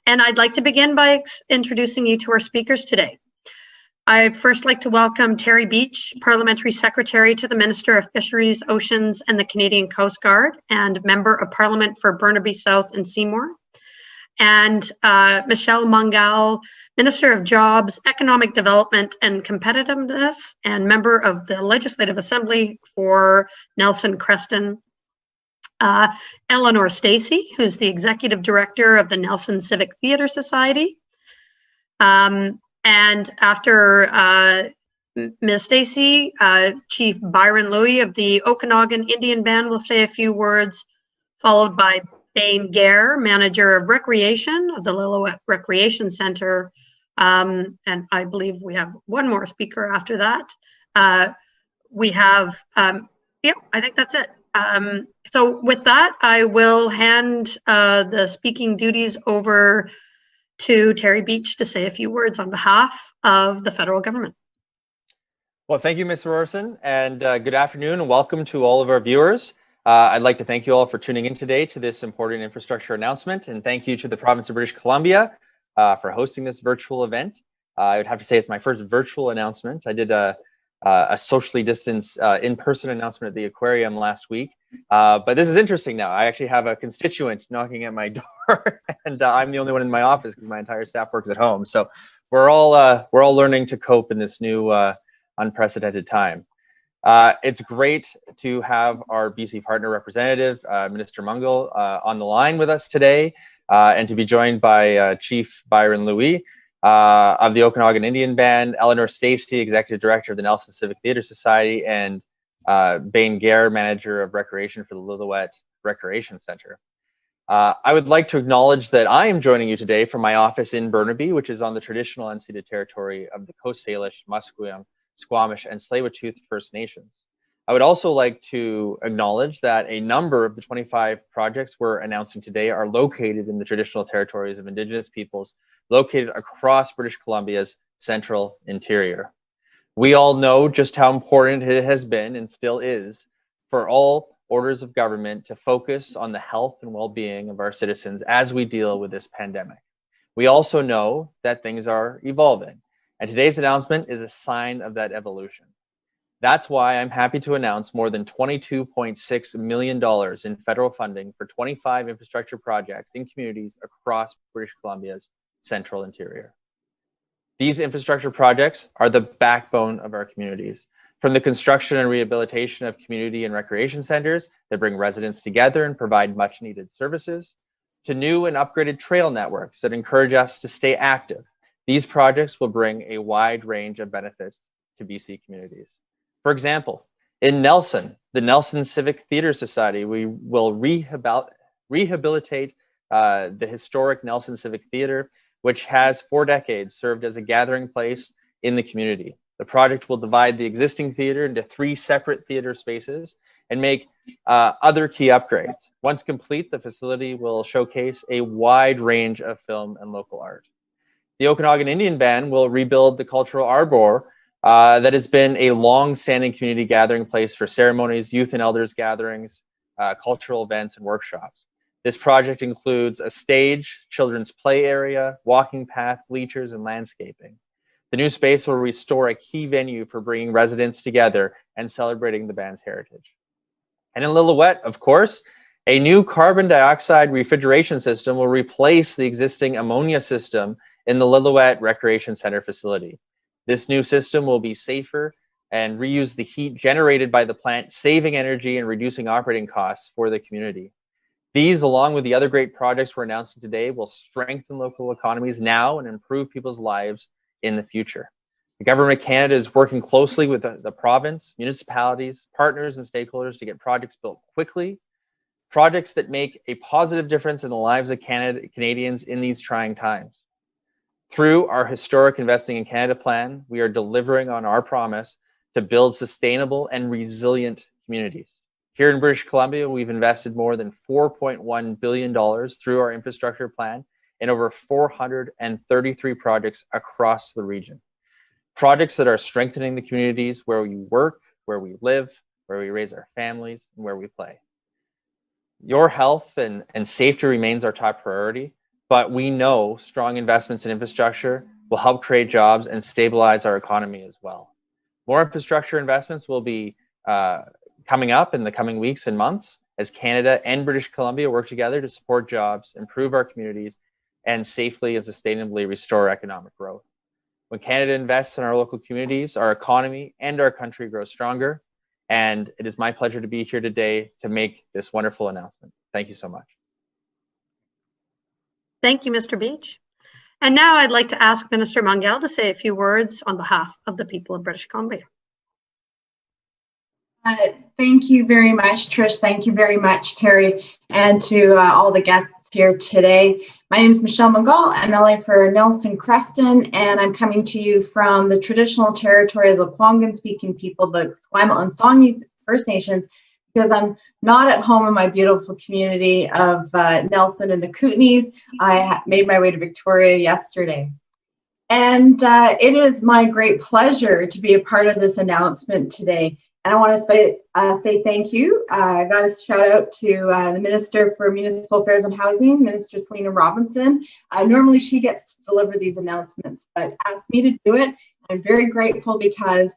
And I'd like to begin by introducing you to our speakers today. I'd first like to welcome Terry Beech, Parliamentary Secretary to the Minister of Fisheries, Oceans and the Canadian Coast Guard, and Member of Parliament for Burnaby South and Seymour. And Michelle Mungall, Minister of Jobs, Economic Development and Competitiveness, and Member of the Legislative Assembly for Nelson Creston. Eleanor Stacy, who's the Executive Director of the Nelson Civic Theatre Society. And after Ms. Stacy, Chief Byron of the Okanagan Indian Band will say a few words, followed by Bayne Gare, Manager of Recreation of the Lillooet Recreation Center. And I believe we have one more speaker after that. We have, yep, I think that's it. So with that, I will hand the speaking duties over to Terry Beech to say a few words on behalf of the federal government. Well, thank you, Ms. Rorson, and good afternoon and welcome to all of our viewers. I'd like to thank you all for tuning in today to this important infrastructure announcement, and thank you to the province of British Columbia for hosting this virtual event. I would have to say it's my first virtual announcement. I did a socially distanced in-person announcement at the aquarium last week, but this is interesting now. I actually have a constituent knocking at my door, and I'm the only one in my office because my entire staff works at home. So we're all learning to cope in this new unprecedented time. It's great to have our BC partner representative, Minister Mungall, on the line with us today, and to be joined by Chief Byron of the Okanagan Indian Band, Eleanor Stacy, Executive Director of the Nelson Civic Theatre Society, and Bayne Gare, Manager of Recreation for the Lillooet Recreation Center. I would like to acknowledge that I am joining you today from my office in Burnaby, which is on the traditional unceded territory of the Coast Salish, Musqueam, Squamish, and Tsleil-Waututh First Nations. I would also like to acknowledge that a number of the 25 projects we're announcing today are located in the traditional territories of Indigenous peoples located across British Columbia's central interior. We all know just how important it has been and still is for all orders of government to focus on the health and well-being of our citizens as we deal with this pandemic. We also know that things are evolving, and today's announcement is a sign of that evolution. That's why I'm happy to announce more than $22.6 million in federal funding for 25 infrastructure projects in communities across British Columbia's central interior. These infrastructure projects are the backbone of our communities, from the construction and rehabilitation of community and recreation centers that bring residents together and provide much needed services, to new and upgraded trail networks that encourage us to stay active. These projects will bring a wide range of benefits to BC communities. For example, in Nelson, the Nelson Civic Theatre Society, we will rehabilitate the historic Nelson Civic Theatre, which has for decades served as a gathering place in the community. The project will divide the existing theater into 3 separate theater spaces and make other key upgrades. Once complete, the facility will showcase a wide range of film and local art. The Okanagan Indian Band will rebuild the cultural arbor that has been a long-standing community gathering place for ceremonies, youth and elders gatherings, cultural events, and workshops. This project includes a stage, children's play area, walking path, bleachers, and landscaping. The new space will restore a key venue for bringing residents together and celebrating the band's heritage. And in Lillooet, of course, a new carbon dioxide refrigeration system will replace the existing ammonia system in the Lillooet Recreation Center facility. This new system will be safer and reuse the heat generated by the plant, saving energy and reducing operating costs for the community. These, along with the other great projects we're announcing today, will strengthen local economies now and improve people's lives in the future. The Government of Canada is working closely with the province, municipalities, partners, and stakeholders to get projects built quickly, projects that make a positive difference in the lives of Canadians in these trying times. Through our historic Investing in Canada plan, we are delivering on our promise to build sustainable and resilient communities. Here in British Columbia, we've invested more than $4.1 billion through our infrastructure plan in over 433 projects across the region. Projects that are strengthening the communities where we work, where we live, where we raise our families, and where we play. Your health and safety remains our top priority. but we know strong investments in infrastructure will help create jobs and stabilize our economy as well. More infrastructure investments will be coming up in the coming weeks and months as Canada and British Columbia work together to support jobs, improve our communities, and safely and sustainably restore economic growth. When Canada invests in our local communities, our economy and our country grow stronger. And it is my pleasure to be here today to make this wonderful announcement. Thank you so much. Thank you, Mr. Beech. And now I'd like to ask Minister Mungall to say a few words on behalf of the people of British Columbia. Thank you very much, Trish. Thank you very much, Terry, and to all the guests here today. My name is Michelle Mungall, MLA for Nelson Creston, and I'm coming to you from the traditional territory of the Lekwungen-speaking people, the Esquimalt and Songhees First Nations, because I'm not at home in my beautiful community of Nelson and the Kootenays. I made my way to Victoria yesterday. And it is my great pleasure to be a part of this announcement today. And I want to say thank you. I got a shout out to the Minister for Municipal Affairs and Housing, Minister Selena Robinson. Normally she gets to deliver these announcements, but asked me to do it. I'm very grateful because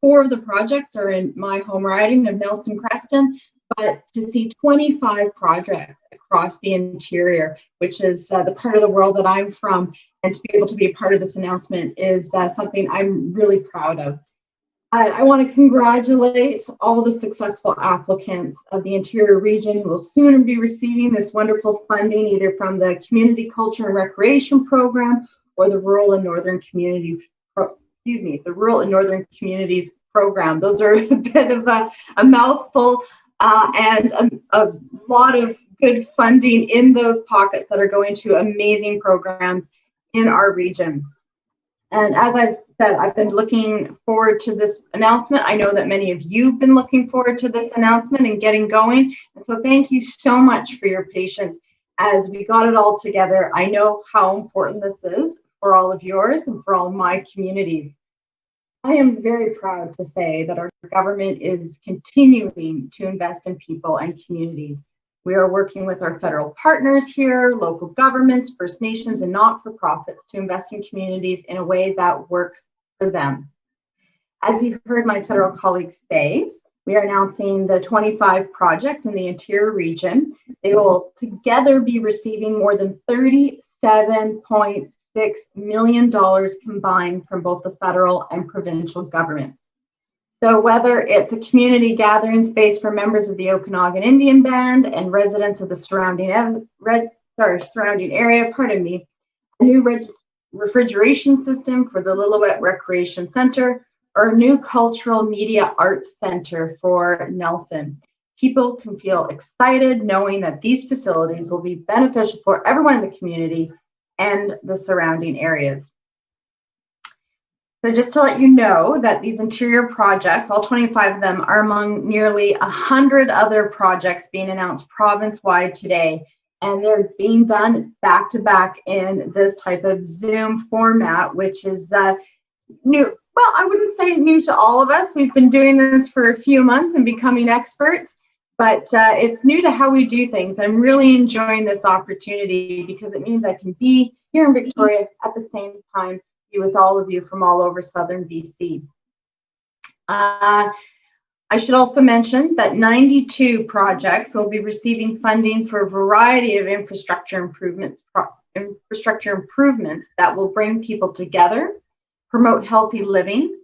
4 of the projects are in my home riding of Nelson Creston, but to see 25 projects across the interior, which is the part of the world that I'm from, and to be able to be a part of this announcement is something I'm really proud of. I want to congratulate all the successful applicants of the interior region who will soon be receiving this wonderful funding, either from the Community Culture and Recreation Program or the Rural and Northern Community, the Rural and Northern Communities Program. Those are a bit of a mouthful and a lot of good funding in those pockets that are going to amazing programs in our region. And as I've said, I've been looking forward to this announcement. I know that many of you have been looking forward to this announcement and getting going. And so thank you so much for your patience as we got it all together. I know how important this is for all of yours and for all my communities. I am very proud to say that our government is continuing to invest in people and communities. We are working with our federal partners here, local governments, First Nations, and not-for-profits to invest in communities in a way that works for them. As you've heard my federal colleagues say, we are announcing the 25 projects in the interior region. They will together be receiving more than $37.6 million combined from both the federal and provincial government. So whether it's a community gathering space for members of the Okanagan Indian Band and residents of the surrounding area, a new refrigeration system for the Lillooet Recreation Center, or a new cultural media arts center for Nelson. People can feel excited knowing that these facilities will be beneficial for everyone in the community and the surrounding areas. So just to let you know that these interior projects, all 25 of them, are among nearly 100 other projects being announced province-wide today. And they're being done back-to-back in this type of Zoom format, which is new. Well, I wouldn't say new to all of us. We've been doing this for a few months and becoming experts, but it's new to how we do things. I'm really enjoying this opportunity because it means I can be here in Victoria at the same time with all of you from all over southern BC. I should also mention that 92 projects will be receiving funding for a variety of infrastructure improvements that will bring people together, promote healthy living,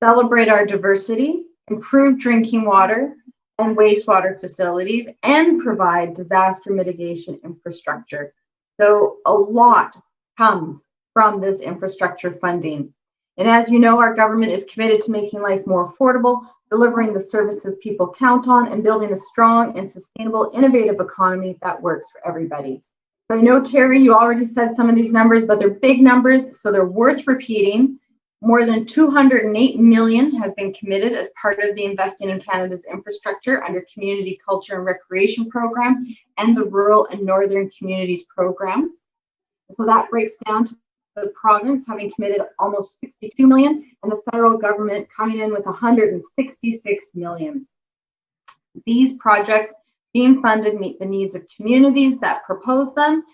celebrate our diversity, improve drinking water and wastewater facilities, and provide disaster mitigation infrastructure. So a lot comes from this infrastructure funding. And as you know, our government is committed to making life more affordable, delivering the services people count on, and building a strong and sustainable, innovative economy that works for everybody. So I know, Terry, you already said some of these numbers, but they're big numbers, so they're worth repeating. More than $208 million has been committed as part of the Investing in Canada's Infrastructure under Community Culture and Recreation Program and the Rural and Northern Communities Program. So that breaks down to the province having committed almost $62 million and the federal government coming in with $166 million. These projects being funded meet the needs of communities that propose them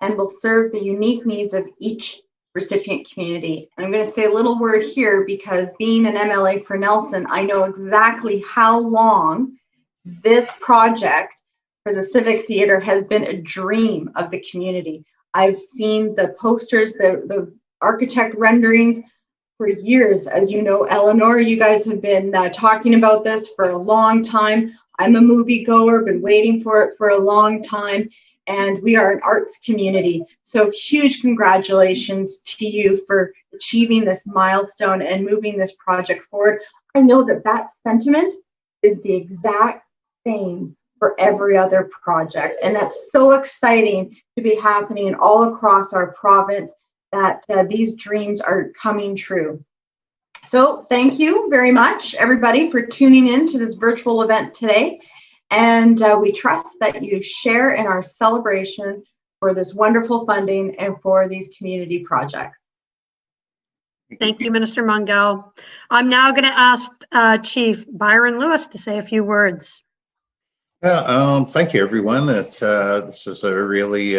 and will serve the unique needs of each recipient community. And I'm going to say a little word here because being an MLA for Nelson, I know exactly how long this project for the Civic Theater has been a dream of the community. I've seen the posters, the architect renderings for years. As you know, Eleanor, you guys have been talking about this for a long time. I'm a movie goer, been waiting for it for a long time, and we are an arts community. So huge congratulations to you for achieving this milestone and moving this project forward. I know that that sentiment is the exact same for every other project, and that's so exciting to be happening all across our province, that these dreams are coming true. So thank you very much, everybody, for tuning in to this virtual event today. And we trust that you share in our celebration for this wonderful funding and for these community projects. Thank you, Minister Mungall. I'm now going to ask Chief Byron Lewis to say a few words. Yeah, thank you, everyone. It's this is a really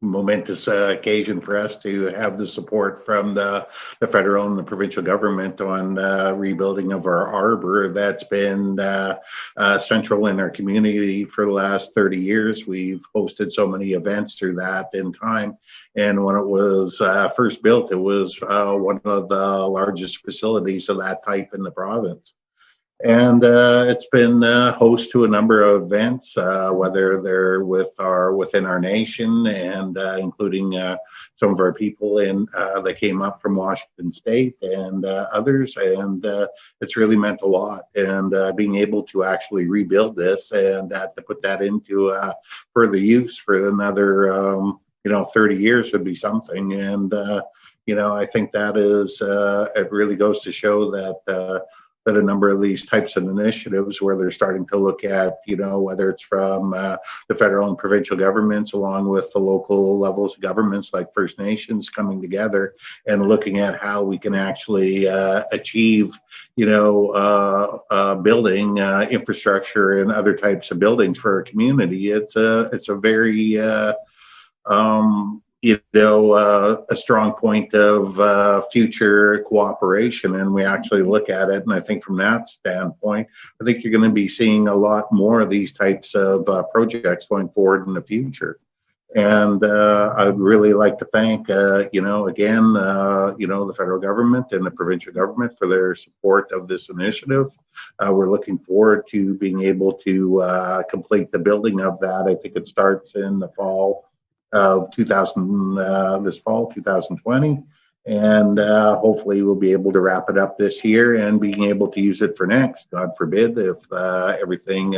momentous occasion for us to have the support from the federal and the provincial government on rebuilding of our arbor that's been central in our community for the last 30 years. We've hosted so many events through that in time, and when it was first built, it was one of the largest facilities of that type in the province. And it's been host to a number of events, whether they're within our nation and including some of our people that came up from Washington State and others. And it's really meant a lot. And being able to actually rebuild this and to put that into further use for another 30 years would be something. And I think that is it really goes to show that a number of these types of initiatives where they're starting to look at, whether it's from the federal and provincial governments along with the local levels of governments like First Nations coming together and looking at how we can actually achieve, building infrastructure and other types of buildings for our community. It's a very a strong point of future cooperation, and we actually look at it. And I think from that standpoint, I think you're going to be seeing a lot more of these types of projects going forward in the future. And I'd really like to thank, the federal government and the provincial government for their support of this initiative. We're looking forward to being able to complete the building of that. I think it starts in the fall of 2020, and hopefully we'll be able to wrap it up this year and being able to use it for next. God forbid if everything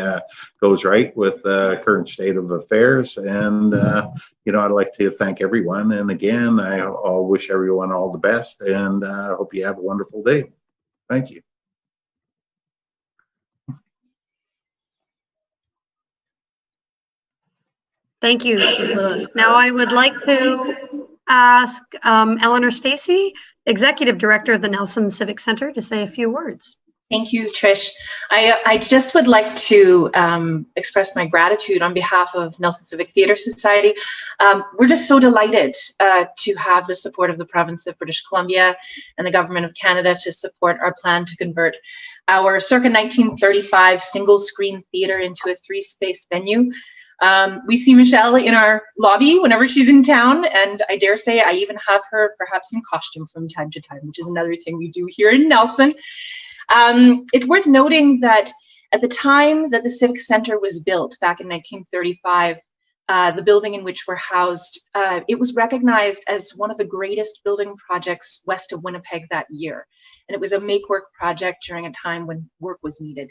goes right with the current state of affairs. And I'd like to thank everyone, and again I'll wish everyone all the best, and I hope you have a wonderful day. Thank you. Thank you, Chief Lewis. Now I would like to ask Eleanor Stacy, Executive Director of the Nelson Civic Center, to say a few words. Thank you, Trish. I just would like to express my gratitude on behalf of Nelson Civic Theatre Society. We're just so delighted to have the support of the province of British Columbia and the government of Canada to support our plan to convert our circa 1935 single screen theatre into a 3-space venue. We see Michelle in our lobby whenever she's in town, and I dare say I even have her perhaps in costume from time to time, which is another thing we do here in Nelson. It's worth noting that at the time that the Civic Center was built back in 1935, the building in which we're housed, it was recognized as one of the greatest building projects west of Winnipeg that year. And it was a make-work project during a time when work was needed.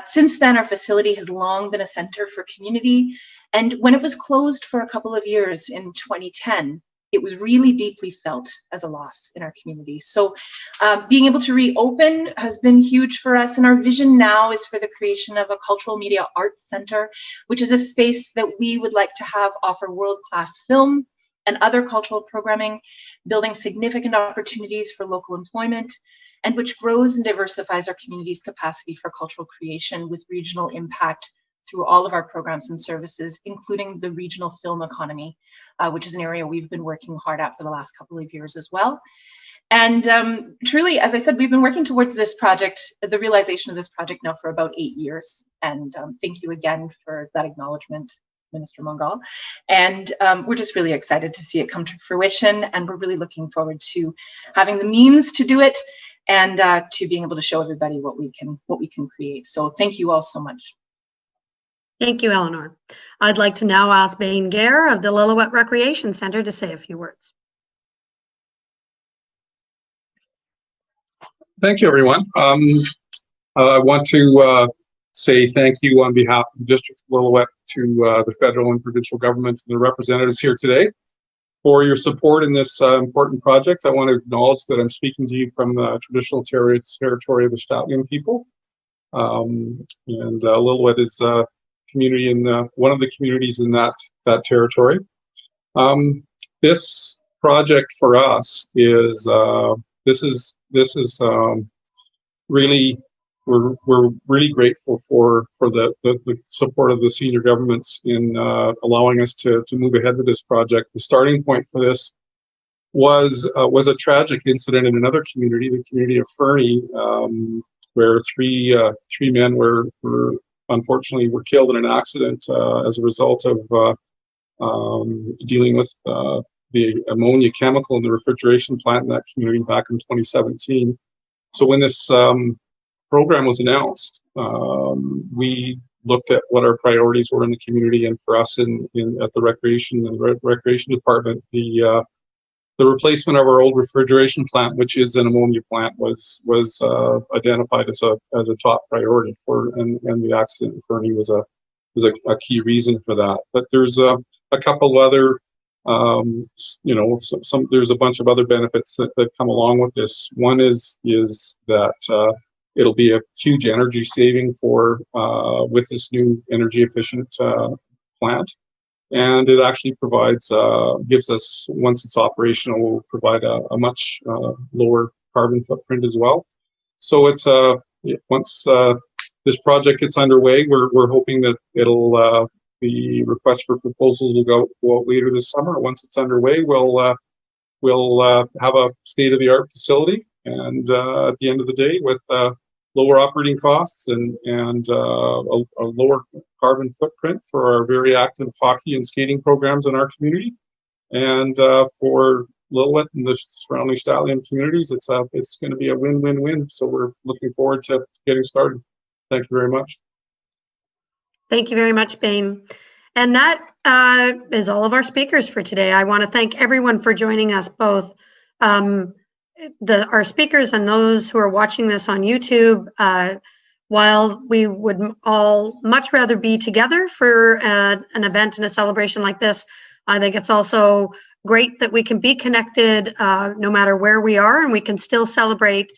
Since then, our facility has long been a center for community. And when it was closed for a couple of years in 2010, it was really deeply felt as a loss in our community. So being able to reopen has been huge for us. And our vision now is for the creation of a cultural media arts center, which is a space that we would like to have offer world-class film and other cultural programming, building significant opportunities for local employment, and which grows and diversifies our community's capacity for cultural creation with regional impact through all of our programs and services, including the regional film economy, which is an area we've been working hard at for the last couple of years as well. And truly, as I said, we've been working towards this project, the realization of this project now for about 8 years. And thank you again for that acknowledgement, Minister Mungall. And we're just really excited to see it come to fruition. And we're really looking forward to having the means to do it and to being able to show everybody what we can create. So thank you all so much. Thank you, Eleanor. I'd like to now ask Byron Gare of the Lillooet Recreation Centre to say a few words. Thank you, everyone. I want to say thank you on behalf of the District of Lillooet to the federal and provincial government and the representatives here today for your support in this important project. I want to acknowledge that I'm speaking to you from the traditional territory of the Shtutlian people. And Lillooet is a community in one of the communities in that territory. This project for us is really, we're really grateful for the support of the senior governments in allowing us to move ahead with this project. The starting point for this was a tragic incident in another community, the community of Fernie, where three men were unfortunately killed in an accident as a result of dealing with the ammonia chemical in the refrigeration plant in that community back in 2017. So when this program was announced, we looked at what our priorities were in the community, and for us at the recreation department, the replacement of our old refrigeration plant, which is an ammonia plant, was identified as a top priority and the accident in Fernie was a key reason for that. But there's a couple other there's a bunch of other benefits that come along with this. One is that it'll be a huge energy saving with this new energy efficient plant, and it actually gives us, once it's operational, will provide a much lower carbon footprint as well. So it's once this project gets underway, we're hoping that the request for proposals will go out later this summer. Once it's underway, we'll have a state-of-the-art facility, and at the end of the day, with lower operating costs and a lower carbon footprint for our very active hockey and skating programs in our community, and for Lillooet and the surrounding Shtutlian communities, it's going to be a win-win-win. So we're looking forward to getting started. Thank you very much. Thank you very much, Byron. And that is all of our speakers for today. I want to thank everyone for joining us, both our speakers and those who are watching this on YouTube. While we would all much rather be together for an event and a celebration like this, I think it's also great that we can be connected no matter where we are, and we can still celebrate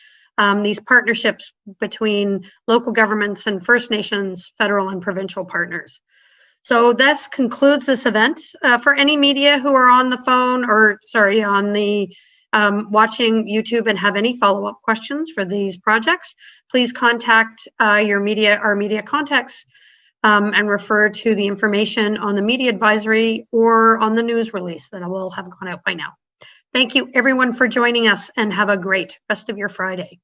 these partnerships between local governments and First Nations, federal and provincial partners. So this concludes this event. For any media who are on the phone on the watching YouTube and have any follow-up questions for these projects, please contact our media contacts and refer to the information on the media advisory or on the news release that will have gone out by now. Thank you everyone for joining us, and have a great rest of your Friday.